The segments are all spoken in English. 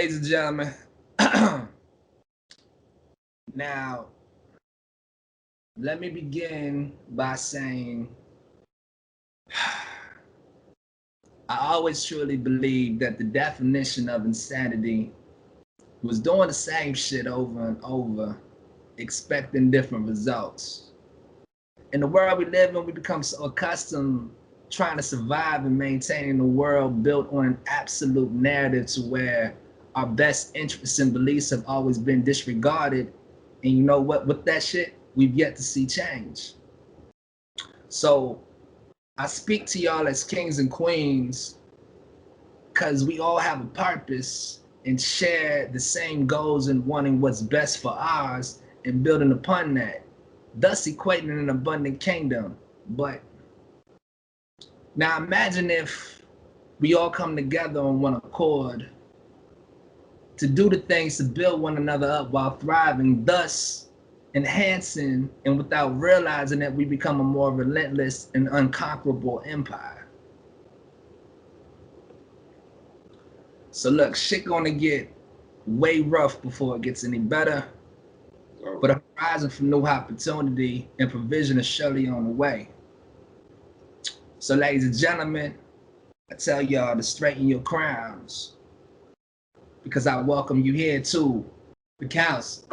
ladies and gentlemen. Now, let me begin by saying I always truly believed that the definition of insanity was doing the same shit over and over, expecting different results. In the world we live in, we become so accustomed trying to survive and maintaining a world built on an absolute narrative to where our best interests and beliefs have always been disregarded. And you know what? With that shit, we've yet to see change. So I speak to y'all as kings and queens because we all have a purpose and share the same goals in wanting what's best for ours and building upon that, thus equating an abundant kingdom. But now imagine if we all come together on one accord to do the things to build one another up while thriving, thus enhancing, and without realizing that we become a more relentless and unconquerable empire. So look, shit gonna get way rough before it gets any better, but a horizon for new opportunity and provision is surely on the way. So ladies and gentlemen, I tell y'all to straighten your crowns because I welcome you here to the council.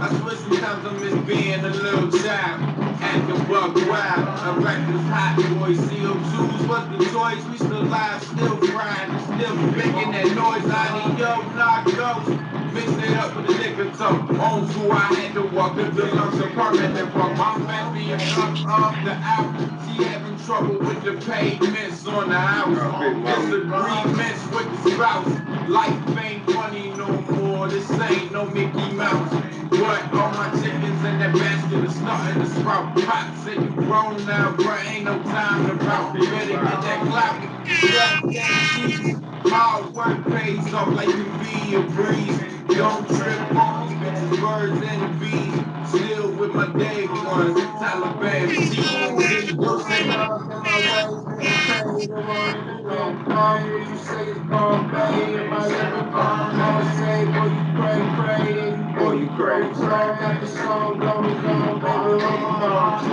I swear sometimes I miss being a little child, acting buck wild. I wreck this hot boy, CO2's what's the choice? We still alive, still grinding, still making that noise. I need yo, knock ghost. Mix it up with the nigga toe. Homes who I had to walk the deluxe apartment and fuck my family and up the out. She having trouble with the payments on the house. Disagreements with the spouse. Life ain't funny no more. This ain't no Mickey Mouse. But all my chickens in that basket are starting to sprout. Pop said you grown now, bruh, ain't no time to route. You better get that clout. Hard work pays off like you be a breeze. Don't trip on these bitches, birds and the bees. Still with my day ones, Taliban, G-O-D, you'll say you crazy. Song after song goes on, baby,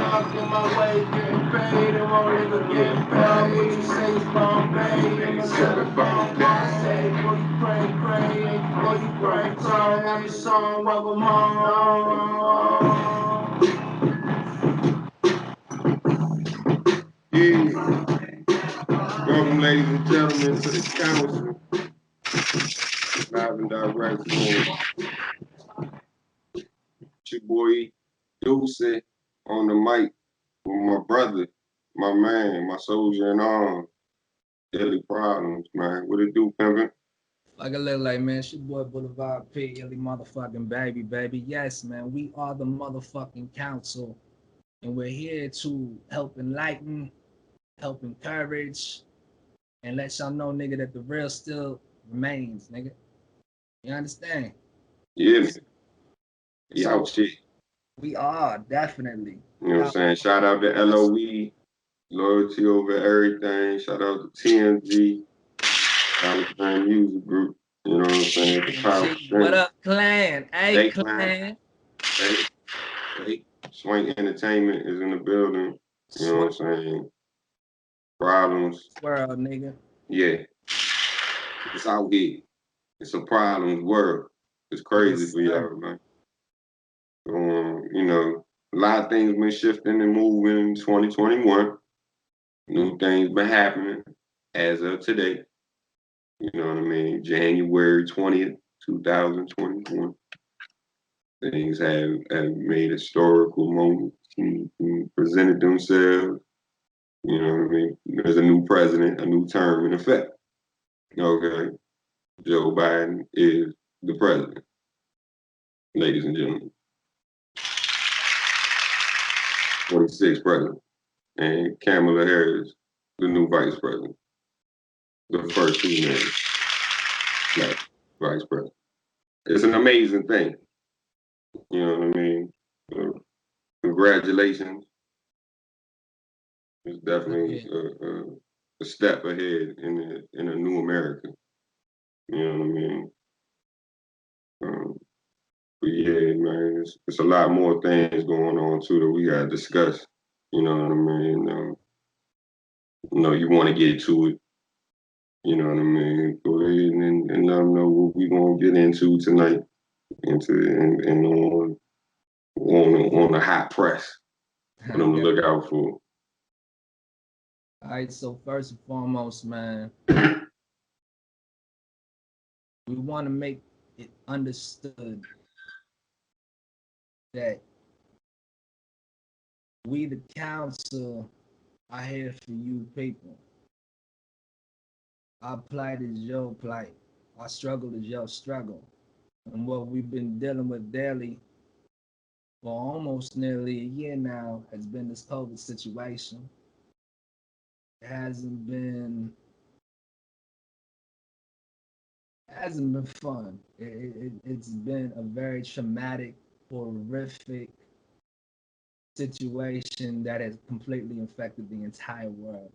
up in my way, getting paid, and won't even get paid. What you say is Bombay, and my little Bombay. Say, boy, you pray, boy, you pray. Song after song, welcome home. Yeah. Welcome, ladies and gentlemen, to the council. Live and direct from your boy Deuce on the mic with my brother, my man, my soldier in arms, Illy Problemz, man. What it do, pimpin'? Like I look like, man, it's your boy Boulevard P, Illy motherfucking baby. Yes, man, we are the motherfucking council, and we're here to help enlighten, help encourage, and let y'all know, nigga, that the real still remains, nigga. You understand? Yeah. Yeah, shit. We are, definitely. You know what I'm saying? Shout out to LOE, loyalty over everything. Shout out to TMG, Palestine Music Group. You know what I'm saying? The power What up, Clan? Hey, Clan. Hey, Swank Entertainment is in the building. You know what I'm saying? Problemz. World, nigga. Yeah. It's out here. It's a Problemz world. It's crazy for y'all, man. You know, a lot of things been shifting and moving in 2021. New things been happening as of today. You know what I mean? January 20th, 2021. Things have made historical moments and presented themselves. You know what I mean? There's a new president, a new term in effect. Okay. Joe Biden is the president. ladies and gentlemen. 26th president. And Kamala Harris, the new vice president. The first female black vice president. It's an amazing thing. You know what I mean? Congratulations. It's definitely a step ahead in a new America. You know what I mean? But yeah, man, it's a lot more things going on too that we gotta discuss. You know what I mean? You want to get to it. You know what I mean? Go ahead and let them know what we gonna get into tonight, and on the hot press. For them to look out for. All right, so first and foremost, man, we want to make it understood that we, the council, are here for you people. Our plight is your plight. Our struggle is your struggle. And what we've been dealing with daily for almost nearly a year now has been this COVID situation. It hasn't been fun. It's been a very traumatic, horrific situation that has completely infected the entire world.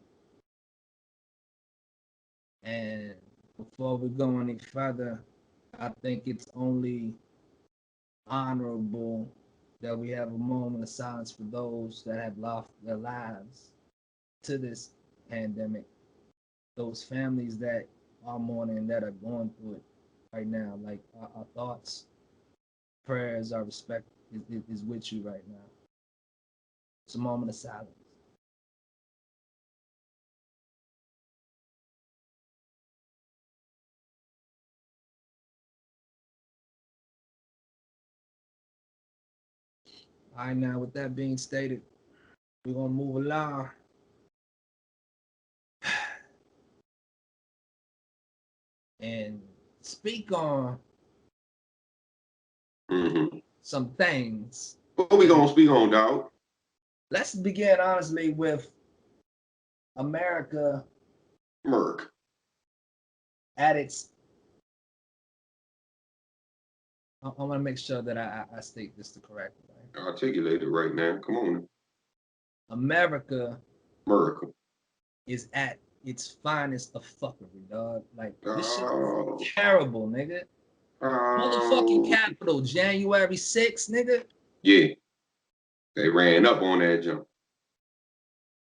And before we go any further, I think it's only honorable that we have a moment of silence for those that have lost their lives to this pandemic, those families that are mourning, that are going through it right now. Like our thoughts, prayers, our respect is with you right now. It's a moment of silence. All right, now with that being stated, we're gonna move along. And speak on some things. What we gonna speak on, dog? Let's begin honestly with America. At its, I want to make sure that I state this the correct way. Articulate it right now. Come on. America is at its finest of fuckery, dog. Like this shit is terrible, nigga. Motherfucking Capitol, January 6th, nigga. Yeah. They ran up on that jump.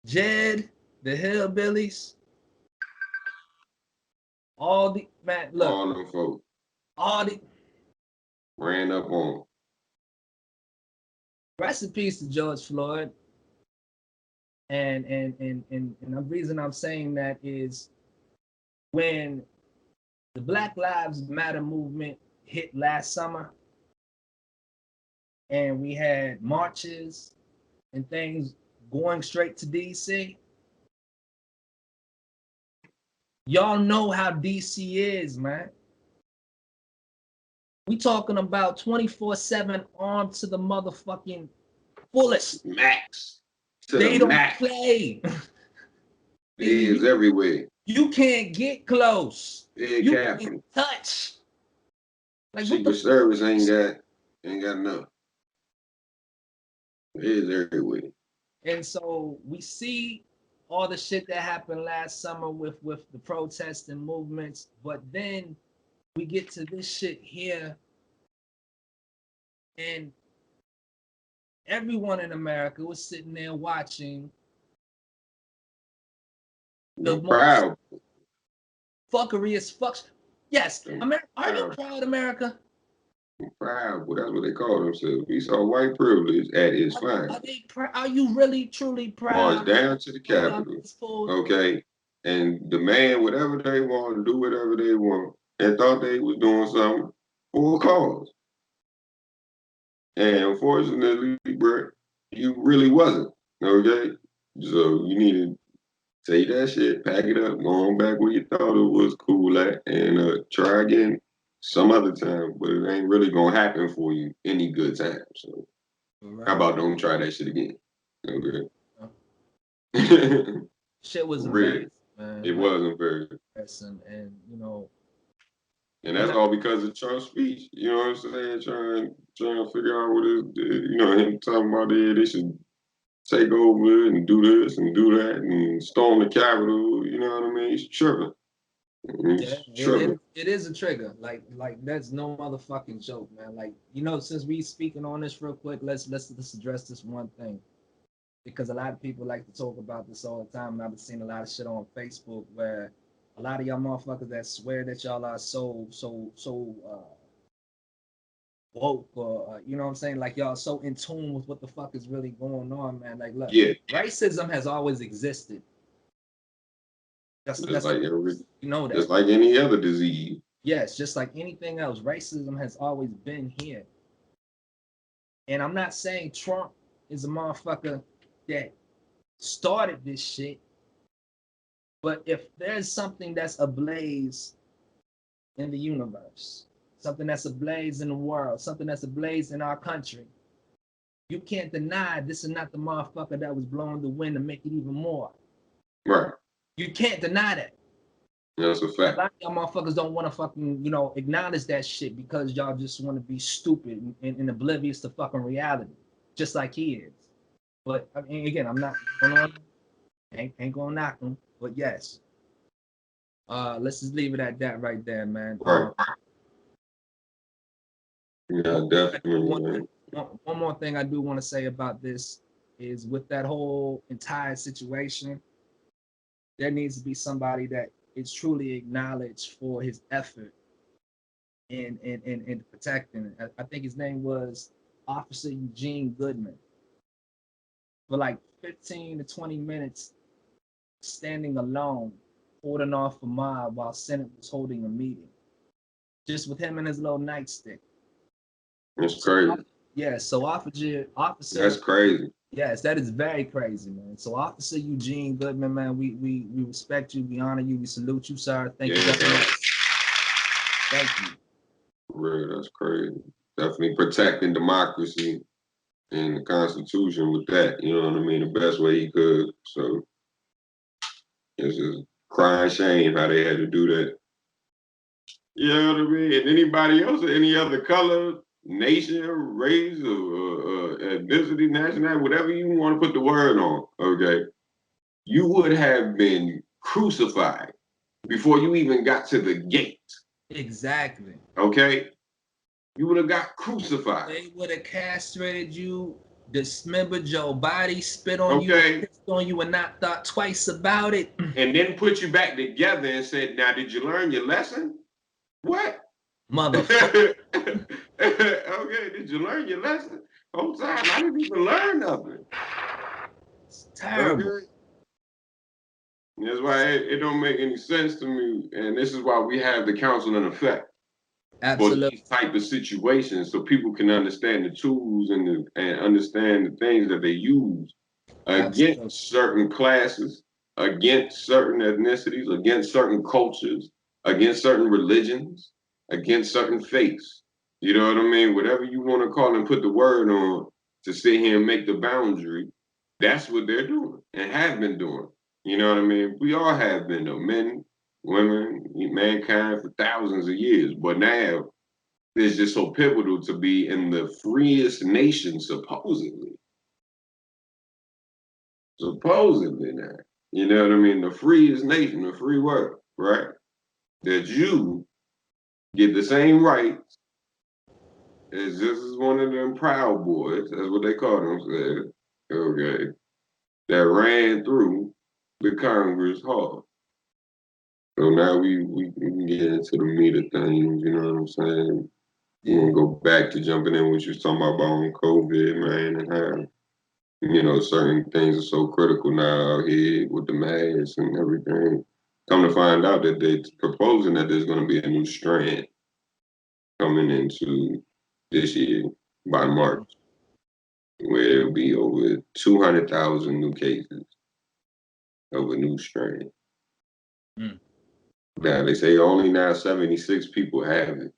Jed, the hillbillies, all the man, look. All them folks. All the ran up on. Rest in peace to George Floyd. And the reason I'm saying that is when the Black Lives Matter movement hit last summer and we had marches and things going straight to DC, y'all know how DC is, man. We talking about 24/7 armed to the motherfucking fullest. Max. They don't play. It is everywhere. You can't get close. You can't touch. Like Secret Service ain't got enough. It is everywhere. And so we see all the shit that happened last summer with the protests and movements, but then we get to this shit here, and everyone in America was sitting there watching the proud fuckery as fuck. Yes, America. Are you proud, America? I'm proud, but that's what they call themselves. We saw white privilege at its finest. Are you really truly proud? March down to the Capitol, okay, and demand whatever they want, do whatever they want, and thought they was doing something for a cause. And unfortunately, bro, you really wasn't, okay? So you need to take that shit, pack it up, go on back where you thought it was cool at, and try again some other time, but it ain't really gonna happen for you any good time. So how about don't try that shit again? Okay. Shit was Real. embarrassing, man. It wasn't very. And you know. And that's all because of Trump's speech. You know what I'm saying? Trying to figure out what it, you know, him talking about they should take over and do this and do that and storm the Capitol. You know what I mean? He's tripping. It is a trigger. Like that's no motherfucking joke, man. Like, you know, since we speaking on this real quick, let's address this one thing. Because a lot of people like to talk about this all the time. And I've been seeing a lot of shit on Facebook where a lot of y'all motherfuckers that swear that y'all are so woke, or you know what I'm saying, like y'all so in tune with what the fuck is really going on, man. Like, look, racism has always existed. That's like you know that. Just like any other disease. Yes, just like anything else, racism has always been here. And I'm not saying Trump is a motherfucker that started this shit, but if there's something that's ablaze in the universe, something that's ablaze in the world, something that's ablaze in our country, you can't deny this is not the motherfucker that was blowing the wind to make it even more. Right. You can't deny that. That's a fact. A lot of y'all motherfuckers don't want to fucking, you know, acknowledge that shit because y'all just want to be stupid and oblivious to fucking reality, just like he is. But I mean, again, I'm not ain't gonna knock him, but yes. Let's just leave it at that right there, man. Right. Yeah, definitely. One more thing I do want to say about this is with that whole entire situation, there needs to be somebody that is truly acknowledged for his effort in protecting it. I think his name was Officer Eugene Goodman. For like 15 to 20 minutes, standing alone, holding off a mob while Senate was holding a meeting, just with him and his little nightstick. That's crazy. Yeah, so officer. That's crazy. Yes, that is very crazy, man. So Officer Eugene Goodman, man, we respect you, we honor you, we salute you, sir. Thank you very much. Thank you. Real, that's crazy. Definitely protecting democracy and the Constitution with that. You know what I mean? The best way he could. So it's just crying shame how they had to do that. You know what I mean? And anybody else, any other color, nation, race, or ethnicity, nationality, whatever you want to put the word on, okay, you would have been crucified before you even got to the gate. Exactly. Okay? You would have got crucified. They would have castrated you, dismembered your body, spit on you, pissed on you, and not thought twice about it. And then put you back together and said, now, did you learn your lesson? What? Motherfucker. Okay, did you learn your lesson? Whole time, I didn't even learn nothing. It's terrible. Okay? That's why it don't make any sense to me. And this is why we have the council in effect. Absolutely. For these type of situations, so people can understand the tools and understand the things that they use against certain classes, against certain ethnicities, against certain cultures, against certain religions, against certain faiths. You know what I mean? Whatever you want to call and put the word on to sit here and make the boundary, that's what they're doing and have been doing. You know what I mean? We all have been, though. Men, women, mankind for thousands of years. But now it's just so pivotal to be in the freest nation, supposedly. Supposedly now. You know what I mean? The freest nation, the free world, right? That you get the same rights as this is one of them Proud Boys, that's what they call themselves, okay, that ran through the Congress Hall. So now we can get into the meat of things, you know what I'm saying? We're gonna go back to jumping in what you was talking about on COVID, man, and how, you know, certain things are so critical now out here with the masks and everything. Come to find out that they're proposing that there's gonna be a new strand coming into this year by March, where it'll be over 200,000 new cases of a new strain. Now, they say only now 76 people have it.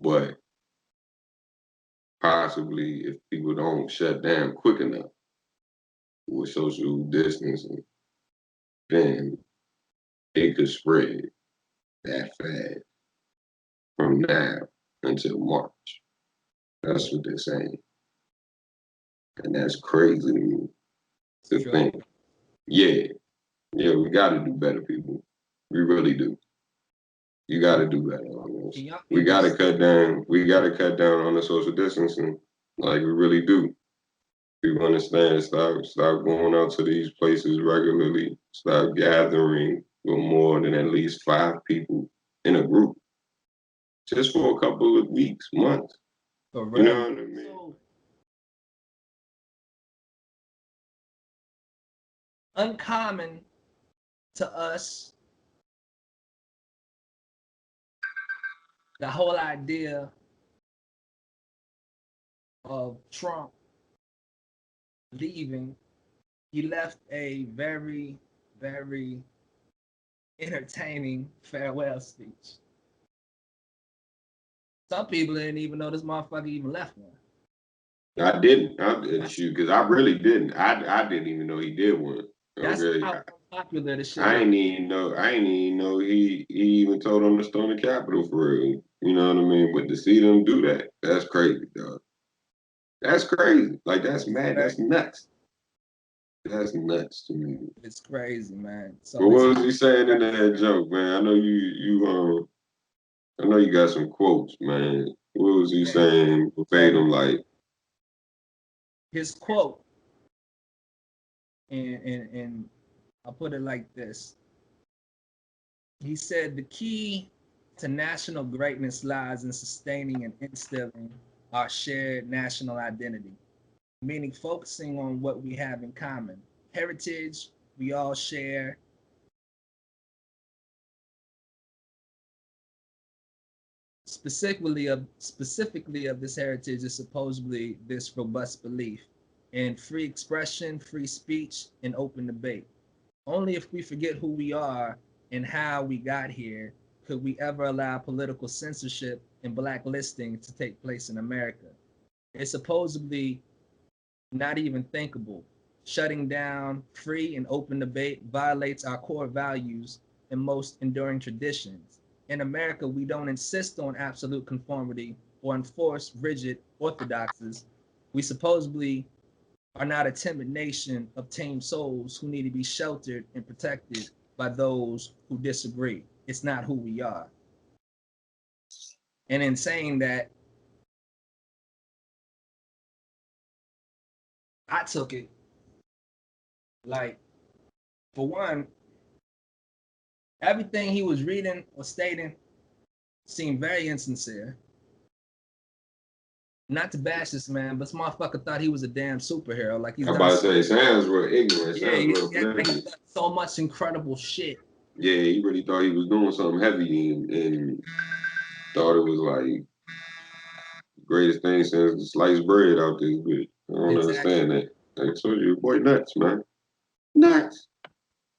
But possibly if people don't shut down quick enough with social distancing, then it could spread that fast from now until March. That's what they're saying. And that's crazy to me to think. Yeah, we gotta do better, people. We really do. You gotta do better on this. We gotta cut down on the social distancing. Like we really do. People understand, stop going out to these places regularly. Stop gathering with more than at least 5 people in a group. Just for a couple of weeks, months. You know what I mean? So, uncommon to us, the whole idea of Trump leaving, he left a very, very entertaining farewell speech. Some people didn't even know this motherfucker even left one. I didn't. Because I really didn't. I didn't even know he did one. That's how popular this shit I ain't even know he even told them to storm the Capitol for real. You know what I mean? But to see them do that, that's crazy, dog. That's crazy. Like that's mad. That's nuts. That's nuts to me. It's crazy, man. So but what was he saying in that joke, man? I know I know you got some quotes, man. What was he saying verbatim, like? His quote, and I'll put it like this. He said, the key to national greatness lies in sustaining and instilling our shared national identity, meaning focusing on what we have in common. Heritage we all share. Specifically of this heritage is supposedly this robust belief in free expression, free speech, and open debate. Only if we forget who we are and how we got here could we ever allow political censorship and blacklisting to take place in America. It's supposedly not even thinkable. Shutting down free and open debate violates our core values and most enduring traditions. In America, we don't insist on absolute conformity or enforce rigid orthodoxies. We supposedly are not a timid nation of tame souls who need to be sheltered and protected by those who disagree. It's not who we are. And in saying that, I took it like, for one, everything he was reading or stating seemed very insincere. Not to bash this man, but this motherfucker thought he was a damn superhero. Like he's I'm about to say, it sounds real ignorant. Yeah, he done so much incredible shit. Yeah, he really thought he was doing something heavy and thought it was like the greatest thing since sliced bread out this bitch. I don't understand that. I told you, boy, nuts, man. Nuts.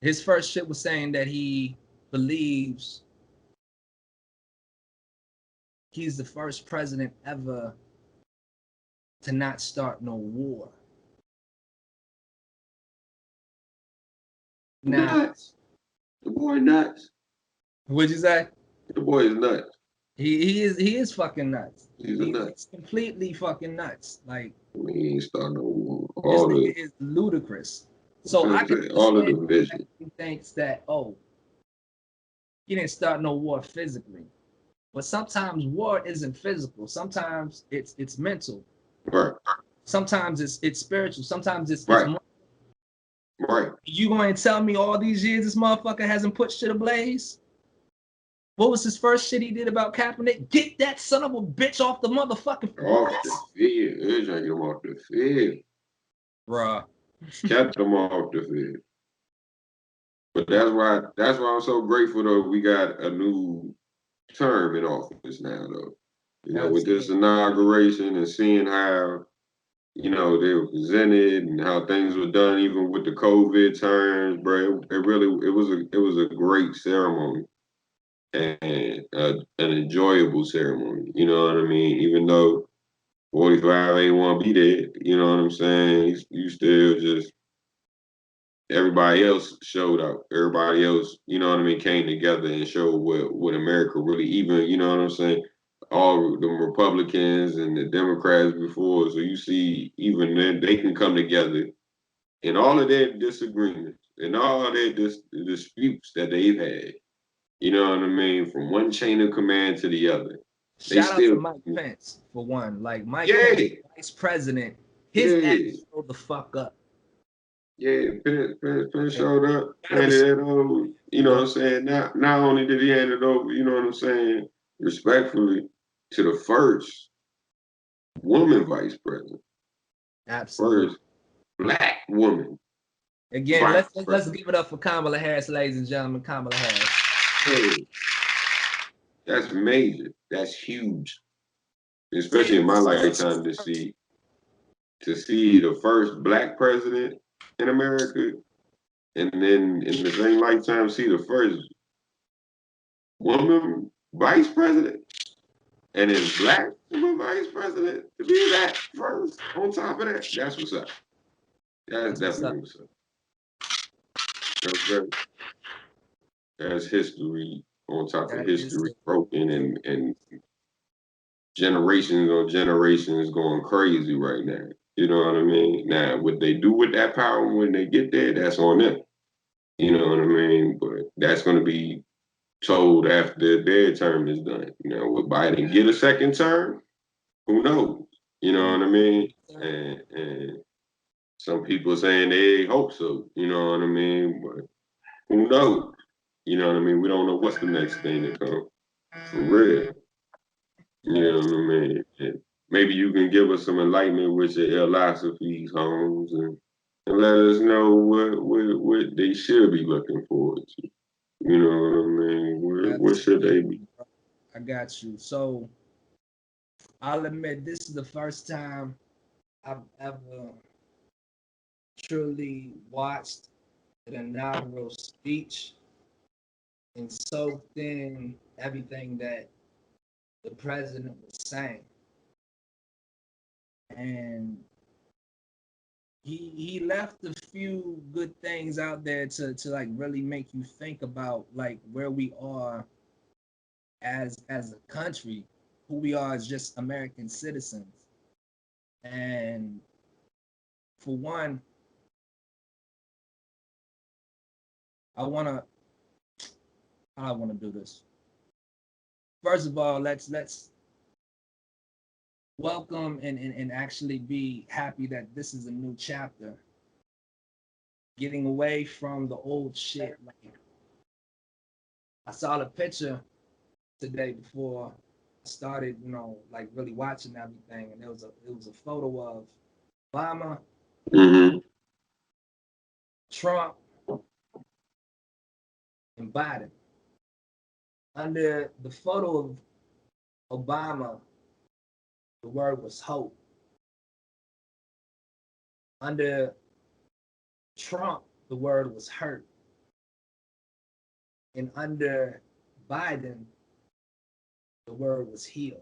His first shit was saying that he believes he's the first president ever to not start no war. Now, nuts. The boy nuts. What'd you say? The boy is nuts. He is fucking nuts. He's a nut. He's completely fucking nuts. Like, he ain't starting no war. All this nigga is ludicrous. So I can all of the vision. He thinks that, oh, he didn't start no war physically. But sometimes war isn't physical. Sometimes it's mental. Right. Sometimes it's spiritual. Sometimes it's right. Right. You going to tell me all these years this motherfucker hasn't put shit ablaze? What was his first shit he did about Kaepernick? Get that son of a bitch off the motherfucking field. Off the field. They're trying to get him off the field. Bruh. Kept him off the field. But that's why I'm so grateful though we got a new term in office now though. You know, with this inauguration and seeing how, you know, they were presented and how things were done, even with the COVID terms, bro. It was a great ceremony. and an enjoyable ceremony. You know what I mean? Even though 45 ain't want to be there, you know what I'm saying? You still just, everybody else showed up. Everybody else, you know what I mean, came together and showed what America really, even, you know what I'm saying? All the Republicans and the Democrats before. So you see, even then, they can come together in all of their disagreements and all their disputes that they've had. You know what I mean? From one chain of command to the other. They Shout out to still, Mike Pence for one. Like Mike yeah, Pence, vice president, his ass yeah, showed the fuck up. yeah. Pence And showed up, gotta handed it respect over. You know what I'm saying? Not only did he hand it over, you know what I'm saying, respectfully, to the first woman vice president, absolutely. first black woman Again, vice let's president. give it up for Kamala Harris, ladies and gentlemen. Kamala Harris. Hey, that's major. That's huge, especially See, in my lifetime to see the first black president in America, and then in the same lifetime see the first woman vice president, and then black woman vice president to be that first on top of that. That's what's up. That's that's what's up. definitely what's up. That's, that's history on top of That is history, it. broken and generations on generations going crazy right now. You know what I mean? Now, what they do with that power when they get there, that's on them. You know what I mean? But that's going to be told after their term is done. You know, will Biden get a second term? Who knows? You know what I mean? And some people saying they hope so. You know what I mean? But who knows? You know what I mean? We don't know what's the next thing to come. For real. You know what I mean? And maybe you can give us some enlightenment with your philosophies, Holmes, and let us know what they should be looking forward to. You know what I mean? What should they be? Absolutely, bro. I got you. So I'll admit this is the first time I've ever truly watched an inaugural speech and soaked in everything that the president was saying. And he left a few good things out there to like really make you think about like where we are as a country, who we are as just American citizens. And for one, I wanna how I wanna do this. First of all, let's welcome and actually be happy that this is a new chapter. Getting away from the old shit. Like I saw the picture today before I started, like really watching everything, and it was a photo of Obama, Mm-hmm. Trump, and Biden. Under the photo of Obama, the word was hope. Under Trump, the word was hurt. And under Biden, the word was heal.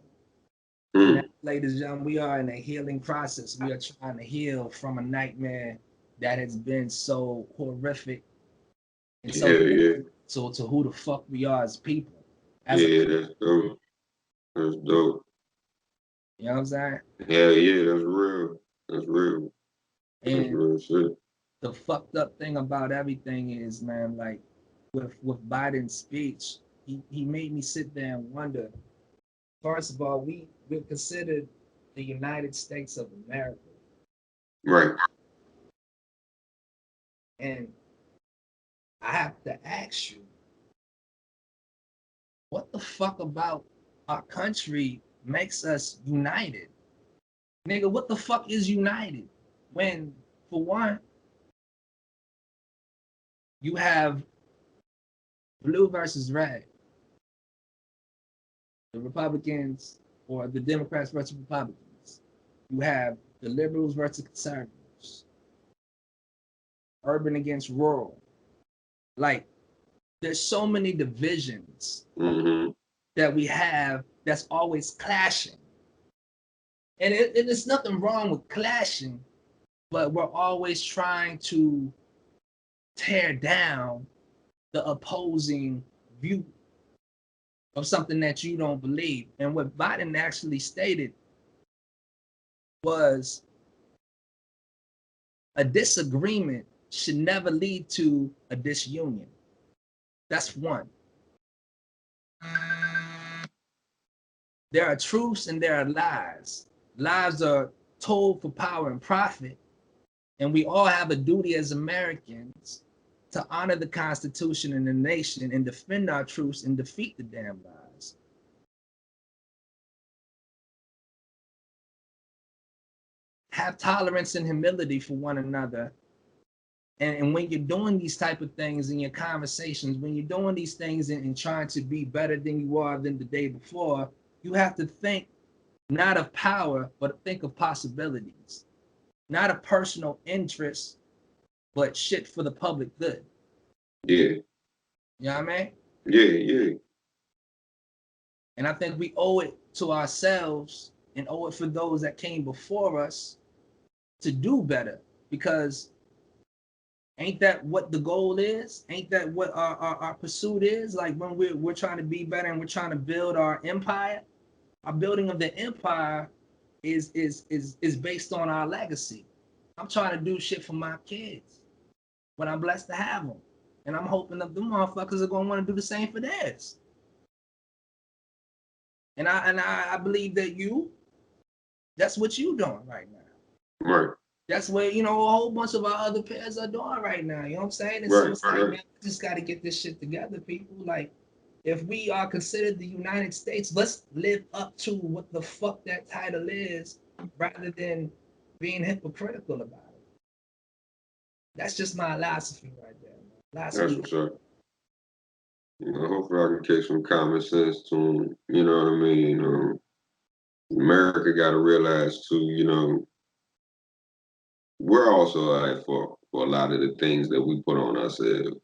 And that, Mm. ladies and gentlemen, we are in a healing process. We are trying to heal from a nightmare that has been so horrific and so Yeah, yeah, to who the fuck we are as people. As a, yeah. That's dope. That's dope. you know what I'm saying? Hell yeah, that's real. That's real. That's And real shit. the fucked up thing about everything is, man, like with Biden's speech, he made me sit there and wonder. First of all, we're considered the United States of America, Right. and I have to ask you, what the fuck about our country makes us united, nigga? What the fuck is united when, for one, you have blue versus red, the Republicans or the Democrats versus Republicans. You have the liberals versus conservatives, urban against rural. Like there's so many divisions Mm-hmm. that we have that's always clashing. And it's nothing wrong with clashing, but we're always trying to tear down the opposing view of something that you don't believe. And what Biden actually stated was a disagreement should never lead to a disunion. That's one. There are truths and there are lies. Lies are told for power and profit. And we all have a duty as Americans to honor the Constitution and the nation and defend our truths and defeat the damn lies. Have tolerance and humility for one another. And when you're doing these type of things in your conversations, when you're doing these things and trying to be better than you are than the day before, you have to think not of power, but think of possibilities. Not of personal interest, but shit for the public good. Yeah. You know what I mean? Yeah. And I think we owe it to ourselves and owe it for those that came before us to do better, because ain't that what the goal is? Ain't that what our pursuit is? Like when we're trying to be better and we're trying to build our empire, our building of the empire is based on our legacy. I'm trying to do shit for my kids when I'm blessed to have them. And I'm hoping that the motherfuckers are gonna want to do the same for theirs. And I believe that that's what you doing right now. Right. That's what, a whole bunch of our other peers are doing right now. You know what I'm saying? And right, so it's like, right. man, we just got to get this shit together, people. Like, if we are considered the United States, let's live up to what the fuck that title is rather than being hypocritical about it. That's just my philosophy right there. That's what's up. Hopefully I can catch some common sense to them. You know what I mean? America got to realize too, we're also at for a lot of the things that we put on ourselves.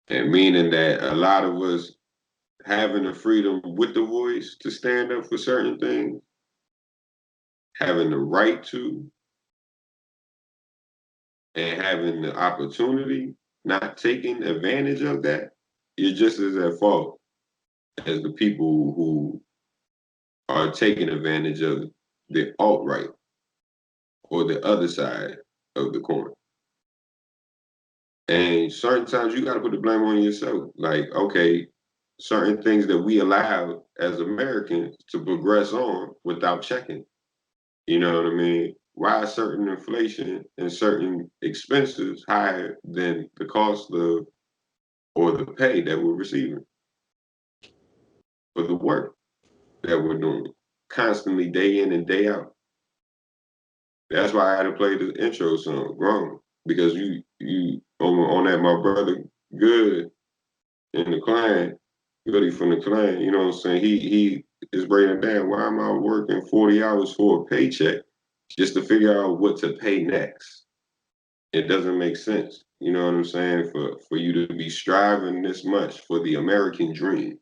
And meaning that a lot of us having the freedom with the voice to stand up for certain things, having the right to, and having the opportunity, not taking advantage of that, you're just as at fault as the people who are taking advantage of the alt-right or the other side of the coin. And certain times you got to put the blame on yourself. Like, okay, certain things that we allow as Americans to progress on without checking. You know what I mean? Why is certain inflation and certain expenses higher than the cost of or the pay that we're receiving for the work that we're doing constantly day in and day out? That's why I had to play the intro song, Grown, because you on that My Brother Good in the client, Goody from the client, you know what I'm saying? He is breaking down, why am I working 40 hours for a paycheck just to figure out what to pay next? It doesn't make sense. You know what I'm saying? For you to be striving this much for the American dream,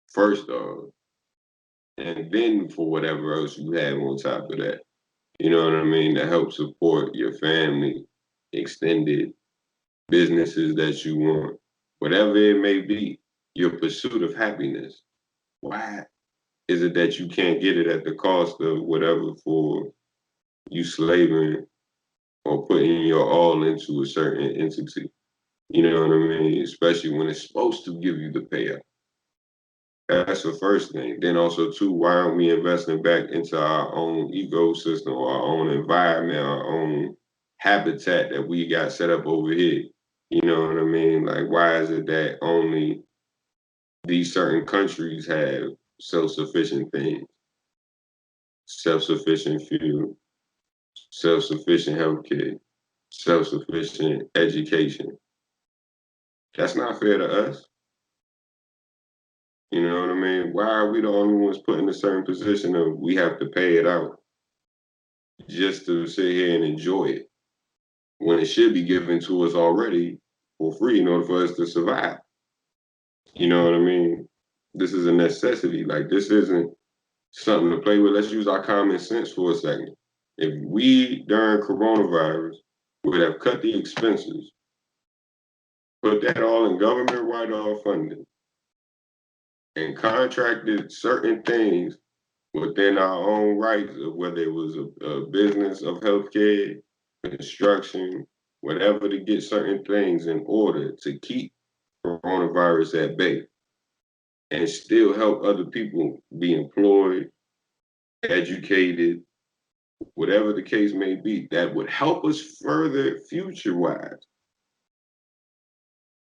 first off, and then for whatever else you have on top of that. You know what I mean? To help support your family, extended businesses that you want, whatever it may be, your pursuit of happiness. Why is it that you can't get it at the cost of whatever for you slaving or putting your all into a certain entity? You know what I mean? Especially when it's supposed to give you the payout. That's the first thing. Then also too, why aren't we investing back into our own ecosystem or our own environment, our own habitat that we got set up over here? You know what I mean? Like, why is it that only these certain countries have self-sufficient things, self-sufficient fuel, self-sufficient healthcare, self-sufficient education? That's not fair to us. You know what I mean? Why are we the only ones put in a certain position of we have to pay it out just to sit here and enjoy it when it should be given to us already for free in order for us to survive. You know what I mean? This is a necessity. Like, this isn't something to play with. Let's use our common sense for a second. If we, during coronavirus, would have cut the expenses, put that all in government write-off funding, and contracted certain things within our own rights, of whether it was a business of healthcare, construction, whatever, to get certain things in order to keep coronavirus at bay and still help other people be employed, educated, whatever the case may be, that would help us further future-wise.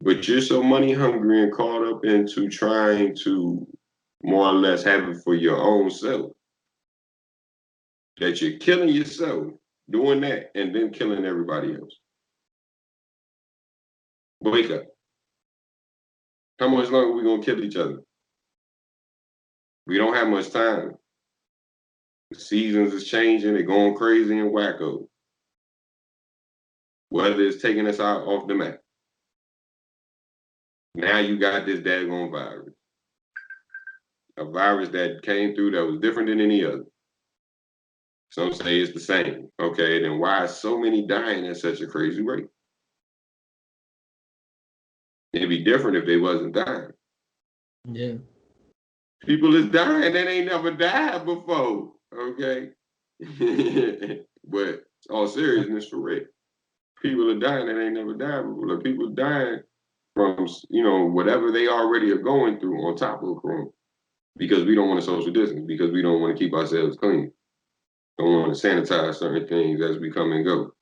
But you're so money hungry and caught up into trying to more or less have it for your own self that you're killing yourself doing that and then killing everybody else. Wake up. How much longer are we gonna kill each other? We don't have much time. The seasons is changing, they're going crazy and wacko. Weather is taking us out off the map. Now you got this daggone virus. A virus that came through that was different than any other. Some say it's the same. Okay, then why is so many dying at such a crazy rate? It'd be different if they wasn't dying. Yeah. People is dying that ain't never died before. Okay. But all seriousness, for real. People are dying that ain't never died before. Like, people dying from, you know, whatever they already are going through on top of corona. Because we don't want to social distance, because we don't want to keep ourselves clean. Don't want to sanitize certain things as we come and go.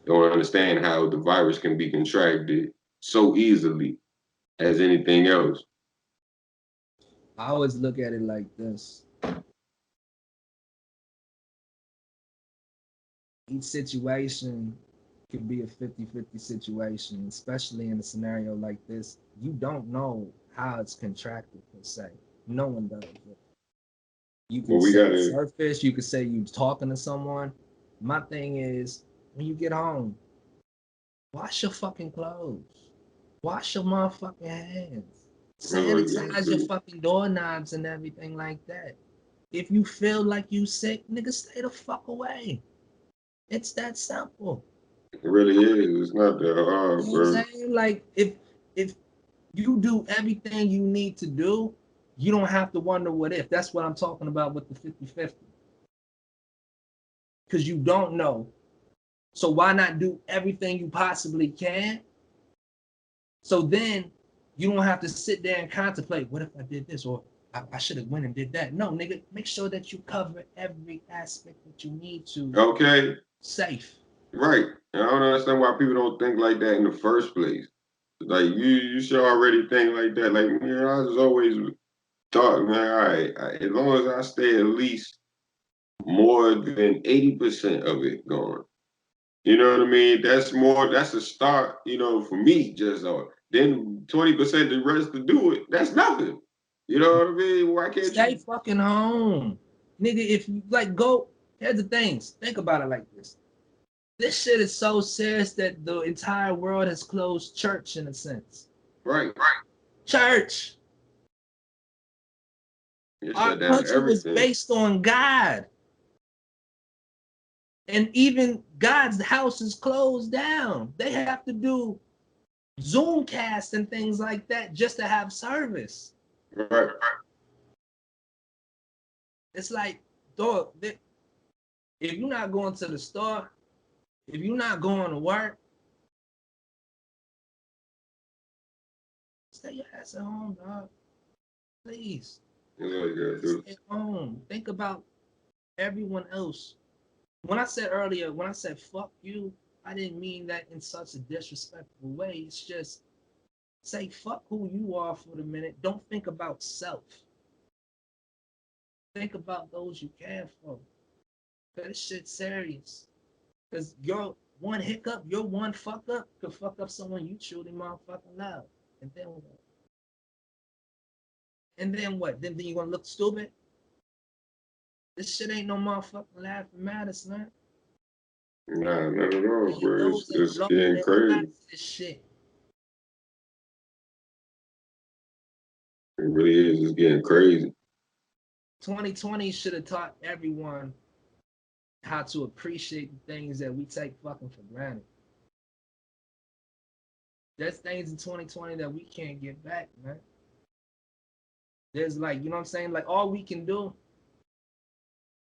Don't understand how the virus can be contracted so easily as anything else. I always look at it like this. Each situation could be a 50-50 situation, especially in a scenario like this. You don't know how it's contracted per se. No one does. You can say surface, you could say you talking to someone. My thing is, when you get home, wash your fucking clothes. Wash your motherfucking hands. Sanitize your fucking doorknobs and everything like that. If you feel like you sick, nigga, stay the fuck away. It's that simple. It really is. It's not that hard, you know what I'm saying? Like, if you do everything you need to do, you don't have to wonder what if. That's what I'm talking about with the 50-50. Because you don't know. So why not do everything you possibly can? So then you don't have to sit there and contemplate, what if I did this? Or I should have went and did that. No, nigga, make sure that you cover every aspect that you need to. Okay. Safe. Right. And I don't understand why people don't think like that in the first place. Like, you should already think like that. Like, you know, I just always thought, man, all right, as long as I stay at least more than 80% of it gone. You know what I mean? That's a start, you know, for me, just then 20% the rest to do it, that's nothing. You know what I mean? Why can't stay fucking home? Nigga, if you like go, here's the things. Think about it like this. This shit is so serious that the entire world has closed church in a sense. Right. Church. Our country was based on God. And even God's house is closed down. They have to do Zoom cast and things like that just to have service. Right. It's like, dog, if you're not going to the store, if you're not going to work, stay your ass at home, dog. Please. Stay at home. Think about everyone else. When I said earlier, when I said fuck you, I didn't mean that in such a disrespectful way. It's just say fuck who you are for the minute. Don't think about self. Think about those you care for. This shit's serious. Because your one hiccup, your one fuck up could fuck up someone you truly motherfucking love. And then what? Then you gonna look stupid? This shit ain't no motherfucking laughing matters, man. Nah, not at all, bro. It's getting crazy. This shit. really is. It's getting crazy. 2020 should have taught everyone how to appreciate the things that we take fucking for granted. There's things in 2020 that we can't get back, man. There's like, you know what I'm saying? Like all we can do,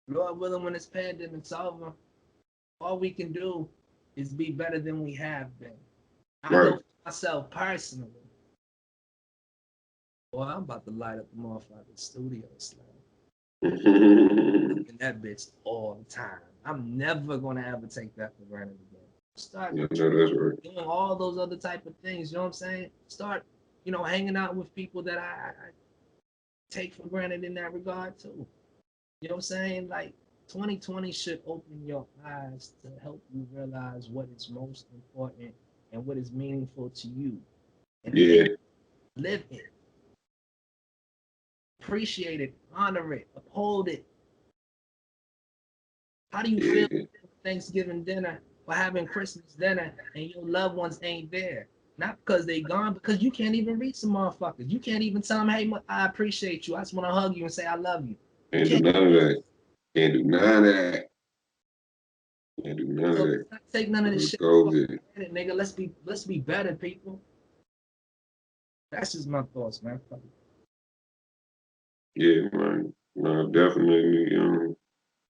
Lord willing, when this pandemic's over, all we can do is be better than we have been. I know for myself personally. Boy, I'm about to light up the motherfucking studio slam. And that bitch all the time. I'm never gonna ever take that for granted again. Start doing all those other type of things, you know what I'm saying? Start, you know, hanging out with people that I take for granted in that regard too. You know what I'm saying? Like 2020 should open your eyes to help you realize what is most important and what is meaningful to you. And live it. Appreciate it, honor it, uphold it. How do you feel Thanksgiving dinner or having Christmas dinner and your loved ones ain't there? Not because they gone, because you can't even reach some motherfuckers. You can't even tell them, hey, I appreciate you. I just want to hug you and say I love you. Can't do none of that. Can't do none of that. Can't do none of that. Not take none of this shit. Nigga, let's be better, people. That's just my thoughts, man. Yeah, man. No, definitely.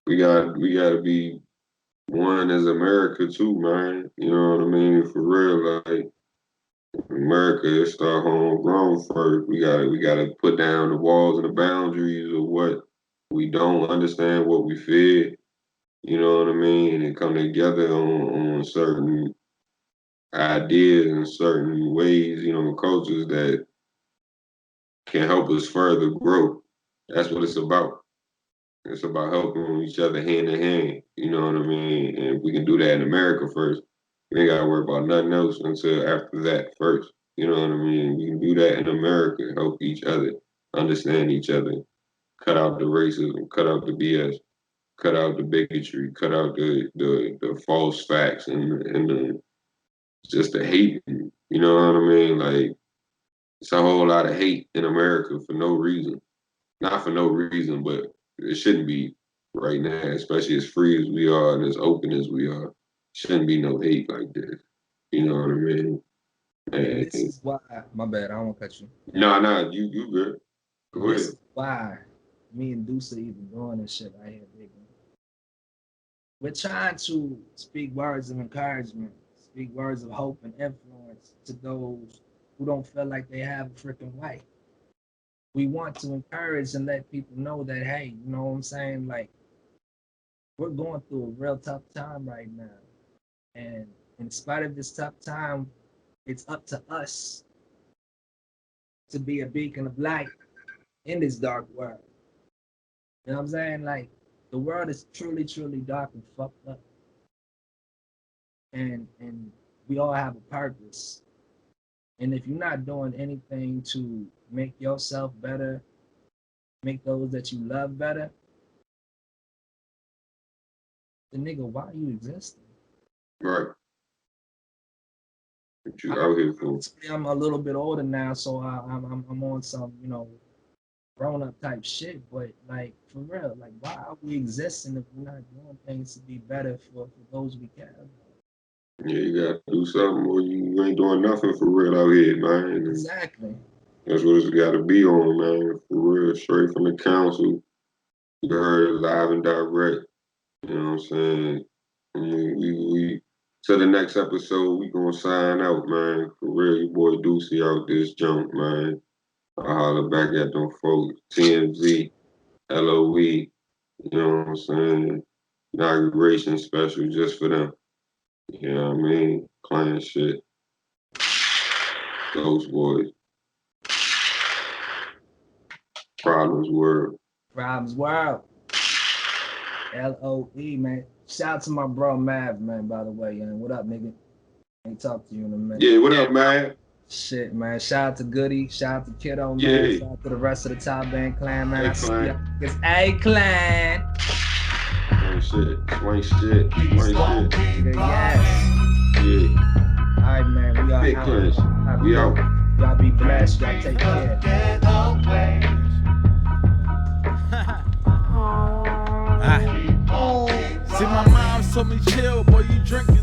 We gotta be one as America too, man. You know what I mean? For real, like America, it's our homegrown first. We gotta put down the walls and the boundaries of what we don't understand, what we fear. You know what I mean? And come together on certain ideas and certain ways, you know, cultures that can help us further grow. That's what it's about. It's about helping each other hand in hand. You know what I mean? And if we can do that in America first, we ain't gotta worry about nothing else until after that first. You know what I mean? We can do that in America, help each other, understand each other, cut out the racism, cut out the BS, cut out the bigotry, cut out the false facts and just the hate. You know what I mean? Like it's a whole lot of hate in America for no reason. Not for no reason, but it shouldn't be right now, especially as free as we are and as open as we are. Shouldn't be no hate like this. You know what I mean? And this is why, my bad, I don't want to cut you. No, you good. Go ahead. This is why me and Deuce are even doing this shit right here, big man. We're trying to speak words of encouragement, speak words of hope and influence to those who don't feel like they have a freaking way. We want to encourage and let people know that, hey, you know what I'm saying? Like, we're going through a real tough time right now. And in spite of this tough time, it's up to us to be a beacon of light in this dark world. You know what I'm saying? Like, the world is truly, truly dark and fucked up. And we all have a purpose. And if you're not doing anything to make yourself better, make those that you love better, then nigga, why are you existing? Right. What you out here for? I'm a little bit older now, so I'm on some, you know, grown up type shit. But like for real, like why are we existing if we're not doing things to be better for those we care about? Yeah, you gotta do something or you ain't doing nothing for real out here, man. Exactly. That's what it's gotta be on, man. For real, straight from the council. You heard it live and direct. You know what I'm saying? We to the next episode, we gonna sign out, man. For real, your boy Deuce out this jump, man. I holler back at them folks. TMZ, LOE, you know what I'm saying? Inauguration special just for them. You know what I mean? Clan shit. Those boys. Problemz World. Problemz World. LOE, man. Shout out to my bro Mav, man, by the way. Man. What up, nigga? Ain't talk to you in a minute. Yeah, what up, man? Shit, man. Shout out to Goody. Shout out to Kiddo, man. Yeah. Shout out to the rest of the Top Band Clan, man. A-Clan. It's A-Clan. Swing shit. Yes. Yeah. All right, man. We are Big out. Kingz. We out. Y'all be blessed. Y'all take care. See, my mom told me chill, boy, you drinking